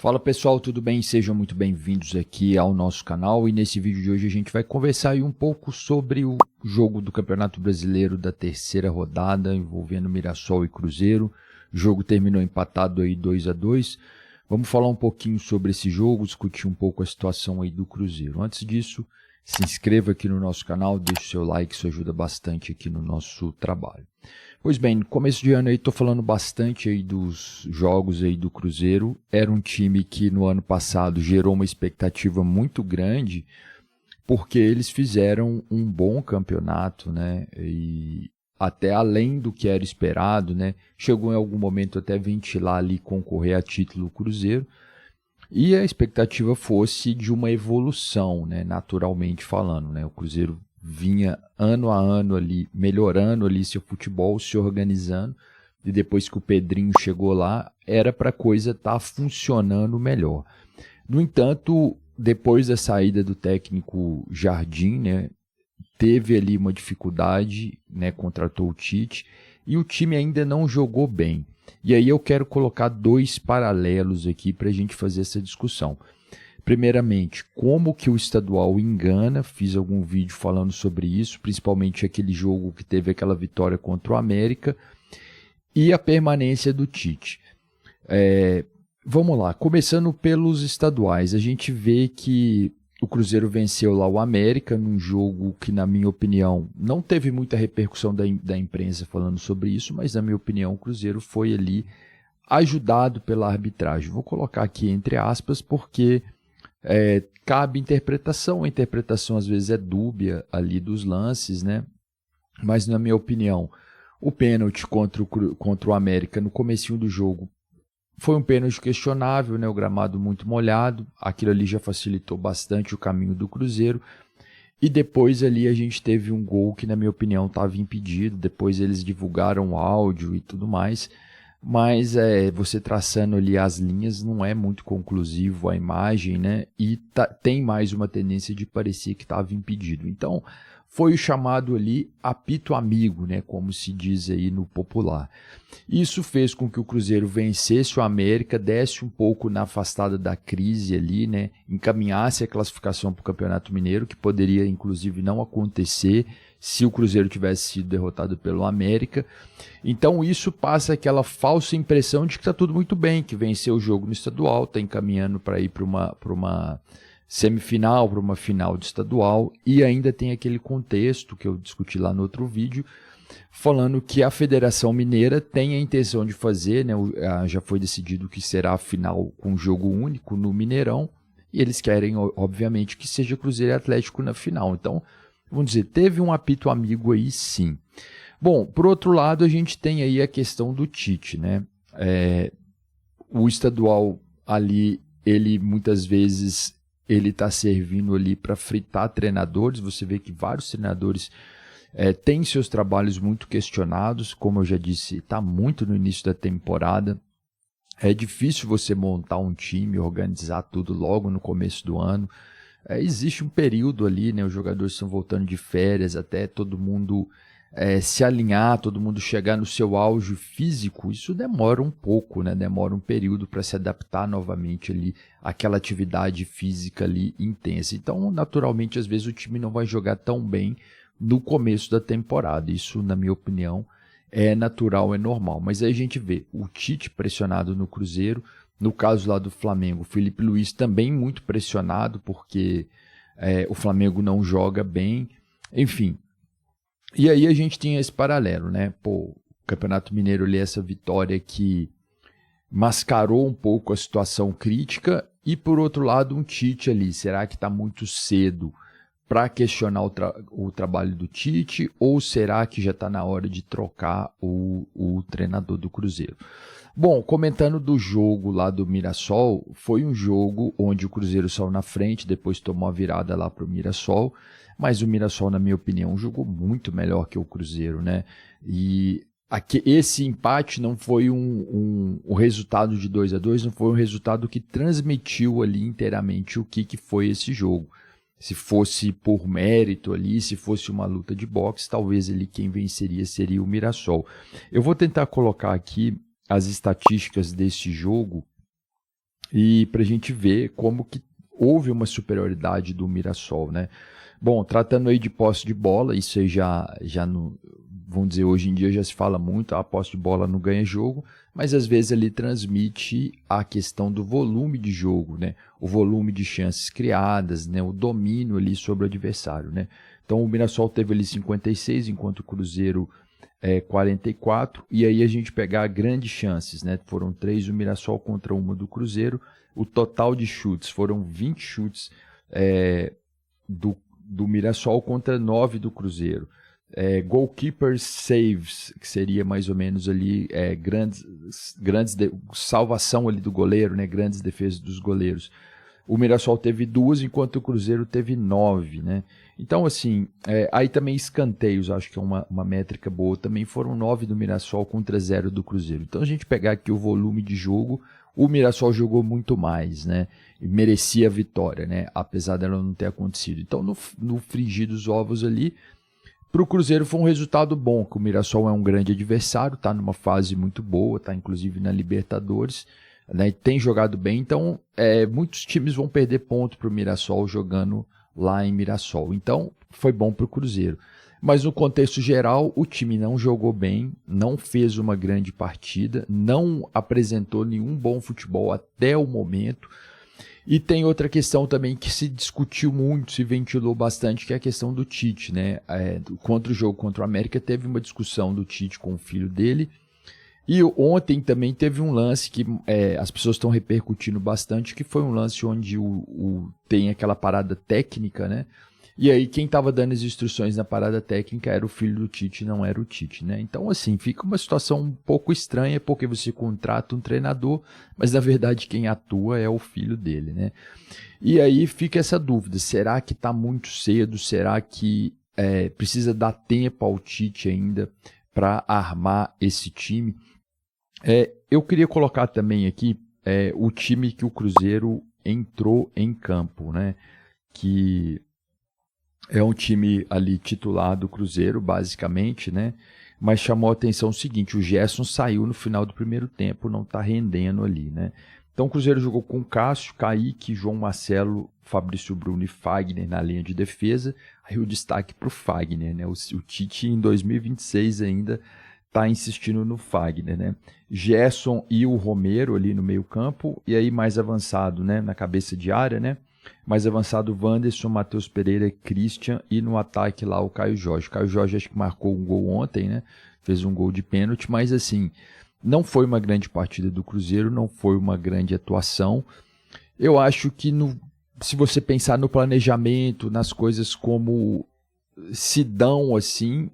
Fala pessoal, tudo bem? Sejam muito bem-vindos aqui ao nosso canal e nesse vídeo de hoje a gente vai conversar aí um pouco sobre o jogo do Campeonato Brasileiro da terceira rodada envolvendo Mirassol e Cruzeiro. O jogo terminou empatado aí 2-2. Vamos falar um pouquinho sobre esse jogo, discutir um pouco a situação aí do Cruzeiro. Antes disso, se inscreva aqui no nosso canal, deixe o seu like, isso ajuda bastante aqui no nosso trabalho. Pois bem, no começo de ano aí estou falando bastante aí dos jogos aí do Cruzeiro. Era um time que no ano passado gerou uma expectativa muito grande porque eles fizeram um bom campeonato, né? E até além do que era esperado, né? Chegou em algum momento até ventilar ali concorrer a título Cruzeiro. E a expectativa fosse de uma evolução, né? Naturalmente falando, né? O Cruzeiro vinha ano a ano ali, melhorando ali seu futebol, se organizando, e depois que o Pedrinho chegou lá, era para a coisa estar funcionando melhor. No entanto, depois da saída do técnico Jardim, né, teve ali uma dificuldade, né, contratou o Tite, e o time ainda não jogou bem. E aí eu quero colocar dois paralelos aqui para a gente fazer essa discussão. Primeiramente, como que o estadual engana, fiz algum vídeo falando sobre isso, principalmente aquele jogo que teve aquela vitória contra o América, e a permanência do Tite. Vamos lá, começando pelos estaduais, a gente vê que o Cruzeiro venceu lá o América, num jogo que, na minha opinião, não teve muita repercussão da imprensa falando sobre isso, mas, na minha opinião, o Cruzeiro foi ali ajudado pela arbitragem. Vou colocar aqui entre aspas, porque cabe interpretação, a interpretação às vezes é dúbia ali dos lances, né? Mas na minha opinião, o pênalti contra o América no comecinho do jogo foi um pênalti questionável, né? O gramado muito molhado, aquilo ali já facilitou bastante o caminho do Cruzeiro, e depois ali a gente teve um gol que na minha opinião estava impedido, depois eles divulgaram o áudio e tudo mais, mas você traçando ali as linhas não é muito conclusivo a imagem, né? E tem mais uma tendência de parecer que estava impedido. Então, foi o chamado ali apito amigo, né? Como se diz aí no popular. Isso fez com que o Cruzeiro vencesse o América, desse um pouco na afastada da crise ali, né? Encaminhasse a classificação para o Campeonato Mineiro, que poderia inclusive não acontecer se o Cruzeiro tivesse sido derrotado pelo América. Então isso passa aquela falsa impressão de que está tudo muito bem, que venceu o jogo no estadual, está encaminhando para ir para uma semifinal, para uma final de estadual, e ainda tem aquele contexto que eu discuti lá no outro vídeo, falando que a Federação Mineira tem a intenção de fazer, né, já foi decidido que será a final com jogo único no Mineirão, e eles querem, obviamente, que seja Cruzeiro e Atlético na final. Então, vamos dizer, teve um apito amigo aí, sim. Bom, por outro lado, a gente tem aí a questão do Tite, né? O estadual ali, ele muitas vezes ele está servindo ali para fritar treinadores. Você vê que vários treinadores têm seus trabalhos muito questionados, como eu já disse, está muito no início da temporada. É difícil você montar um time, organizar tudo logo no começo do ano. Existe um período ali, né? Os jogadores estão voltando de férias, até todo mundo se alinhar, todo mundo chegar no seu auge físico. Isso demora um pouco, né? Demora um período para se adaptar novamente ali àquela atividade física ali intensa. Então, naturalmente, às vezes o time não vai jogar tão bem no começo da temporada. Isso, na minha opinião, é natural, é normal. Mas aí a gente vê o Tite pressionado no Cruzeiro. No caso lá do Flamengo, o Felipe Luiz também muito pressionado, porque o Flamengo não joga bem, enfim. E aí a gente tinha esse paralelo, né? O Campeonato Mineiro ali, essa vitória que mascarou um pouco a situação crítica, e por outro lado um Tite ali, será que está muito cedo para questionar o trabalho do Tite, ou será que já está na hora de trocar o treinador do Cruzeiro? Bom, comentando do jogo lá do Mirassol, foi um jogo onde o Cruzeiro saiu na frente, depois tomou a virada lá para o Mirassol, mas o Mirassol, na minha opinião, jogou muito melhor que o Cruzeiro, né? E esse empate não foi o resultado de 2-2, não foi um resultado que transmitiu ali inteiramente o que foi esse jogo. Se fosse por mérito ali, se fosse uma luta de boxe, talvez ali quem venceria seria o Mirassol. Eu vou tentar colocar aqui as estatísticas desse jogo e para a gente ver como que houve uma superioridade do Mirassol, né? Bom, tratando aí de posse de bola, isso aí já não, vamos dizer, hoje em dia já se fala muito, a posse de bola não ganha jogo, mas às vezes ele transmite a questão do volume de jogo, né? O volume de chances criadas, né? O domínio ali sobre o adversário, né? Então o Mirassol teve ali 56, enquanto o Cruzeiro 44, e aí a gente pegar grandes chances, né? Foram 3 do Mirassol contra uma do Cruzeiro, o total de chutes foram 20 chutes do Mirassol contra 9 do Cruzeiro. Goalkeeper saves, que seria mais ou menos ali grandes salvação ali do goleiro, né? Grandes defesas dos goleiros. O Mirassol teve 2, enquanto o Cruzeiro teve 9, né? Então, assim, aí também escanteios, acho que é uma métrica boa, também foram 9 do Mirassol contra 0 do Cruzeiro. Então, a gente pegar aqui o volume de jogo, o Mirassol jogou muito mais, né? E merecia a vitória, né? Apesar dela não ter acontecido. Então, no frigir dos ovos ali, para o Cruzeiro foi um resultado bom, que o Mirassol é um grande adversário, está numa fase muito boa, está inclusive na Libertadores, né, tem jogado bem, então muitos times vão perder ponto para o Mirassol jogando lá em Mirassol. Então foi bom para o Cruzeiro. Mas no contexto geral, o time não jogou bem, não fez uma grande partida, não apresentou nenhum bom futebol até o momento. E tem outra questão também que se discutiu muito, se ventilou bastante, que é a questão do Tite, né? Contra o jogo contra o América, teve uma discussão do Tite com o filho dele. E ontem também teve um lance que as pessoas estão repercutindo bastante, que foi um lance onde tem aquela parada técnica, né? E aí quem estava dando as instruções na parada técnica era o filho do Tite, não era o Tite, né? Então, assim, fica uma situação um pouco estranha, porque você contrata um treinador, mas na verdade quem atua é o filho dele, né? E aí fica essa dúvida, será que está muito cedo? Será que precisa dar tempo ao Tite ainda para armar esse time? Eu queria colocar também aqui o time que o Cruzeiro entrou em campo, né? Que é um time ali titular do Cruzeiro, basicamente, né? Mas chamou a atenção o seguinte, o Gerson saiu no final do primeiro tempo, não está rendendo ali, né? Então o Cruzeiro jogou com Cássio, Kaique, João Marcelo, Fabrício Bruno e Fagner na linha de defesa. Aí o destaque para o Fagner, né? O Tite em 2026 ainda está insistindo no Fagner, né? Gerson e o Romero ali no meio campo, e aí mais avançado, né? Na cabeça de área, né? Mais avançado, Wanderson, Matheus Pereira, Christian, e no ataque lá o Caio Jorge. O Caio Jorge acho que marcou um gol ontem, né? Fez um gol de pênalti, mas assim, não foi uma grande partida do Cruzeiro, não foi uma grande atuação. Eu acho que se você pensar no planejamento, nas coisas como se dão assim,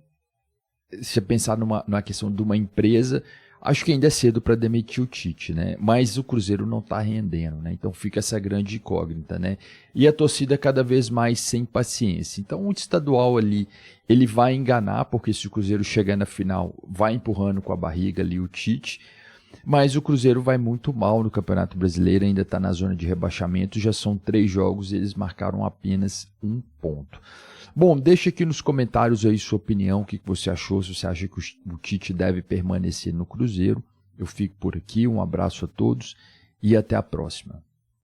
se você pensar numa questão de uma empresa, acho que ainda é cedo para demitir o Tite, né? Mas o Cruzeiro não está rendendo, né? Então fica essa grande incógnita, né? E a torcida cada vez mais sem paciência. Então o estadual ali, ele vai enganar, porque se o Cruzeiro chegar na final, vai empurrando com a barriga ali o Tite. Mas o Cruzeiro vai muito mal no Campeonato Brasileiro, ainda está na zona de rebaixamento, já são 3 jogos e eles marcaram apenas 1 ponto. Bom, deixa aqui nos comentários aí sua opinião, o que você achou, se você acha que o Tite deve permanecer no Cruzeiro. Eu fico por aqui, um abraço a todos e até a próxima.